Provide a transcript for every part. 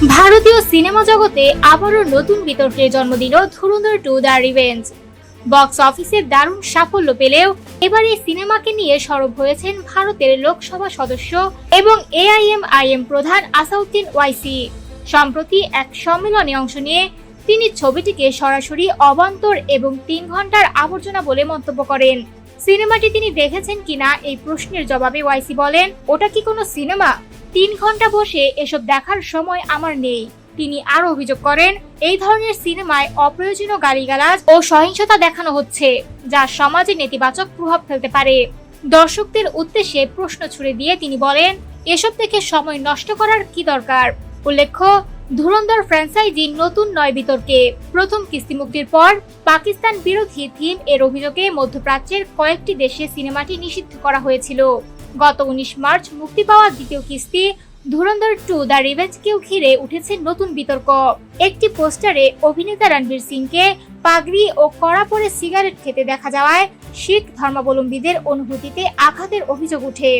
ভারতীয় সিনেমা জগতে আবারও নতুন বিতর্কের জন্ম দিল ধুরন্ধর 2 দ্য রিভেঞ্জ। বক্স অফিসে দারুণ সাফল্য পেলেও এবার এই সিনেমাকে নিয়ে সরব হয়েছেন ভারতের লোকসভা সদস্য এবং এআইএমআইএম প্রধান আসাউদ্দিন ওয়াইসি। সম্প্রতি এক সম্মেলনে অংশ নিয়ে তিনি ছবিটিকে সরাসরি অবান্তর এবং 3 ঘন্টার আবর্জনা বলে মন্তব্য করেন। সিনেমাটি তিনি দেখেছেন কিনা এই প্রশ্নের জবাবে ওয়াইসি বলেন, ওটা কি কোনো সিনেমা? 3 ঘন্টা বসে এসব দেখার সময় আমার নেই। তিনি আরো অভিযোগ করেন, এই ধরনের সিনেমায় অপ্রয়োজনীয় গালিগালাজ ও সহিংসতা দেখানো হচ্ছে, যা সমাজে নেতিবাচক প্রভাব ফেলতে পারে। দর্শকদের উদ্দেশ্যে প্রশ্ন ছুড়ে দিয়ে তিনি বলেন, এসব থেকে সময় নষ্ট করার কি দরকার? উল্লেখ্য, ধুরন্ধর ফ্র্যাঞ্চাইজি নতুন নয় বিতর্কে। প্রথম কিস্তি মুক্তির পর পাকিস্তান বিরোধী থিম এর অভিযোগে মধ্যপ্রাচ্যের কয়েকটি দেশে সিনেমাটি নিষিদ্ধ করা হয়েছিল। গত 19 মার্চ মুক্তি পাওয়া দ্বিতীয় কিস্তি ধুরন্ধর 2 দ্য রিভেঞ্জকেও ঘিরে উঠেছে নতুন বিতর্ক। একটি পোস্টারে অভিনেতা রণবীর সিংকে পাগড়ি ও কড়া পরে সিগারেট খেতে দেখা যাওয়ায় শিখ ধর্মাবলম্বীদের অনুভূতিতে আঘাতের অভিযোগ ওঠে।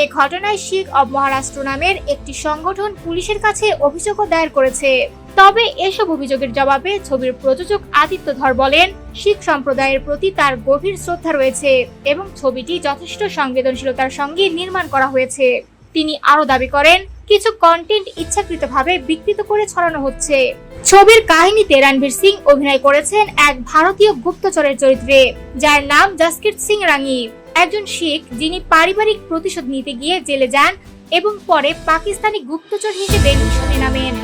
এ ঘটনায় শিখ অব মহারাষ্ট্র নামের একটি সংগঠন পুলিশের কাছে অভিযোগও দায়ের করেছে। তবে এসব অভিযোগের জবাবে ছবির প্রযোজক আদিত্য ধর বলেন, শিখ সম্প্রদায়ের প্রতি তার গভীর শ্রদ্ধা রয়েছে এবং ছবিটি যথেষ্ট সংবেদনশীলতার সঙ্গে নির্মাণ করা হয়েছে। তিনি আরো দাবি করেন, কিছু কন্টেন্ট ইচ্ছাকৃতভাবে বিকৃত করে ছড়ানো হচ্ছে। ছবির কাহিনীতে রণবীর সিং অভিনয় করেছেন এক ভারতীয় গুপ্তচরের চরিত্রে, যার নাম জাসকির সিং রাঙ্গি, একজন শিখ যিনি পারিবারিক প্রতিশোধ নিতে গিয়ে জেলে যান এবং পরে পাকিস্তানি গুপ্তচর হিসেবে মিশনে নামেন।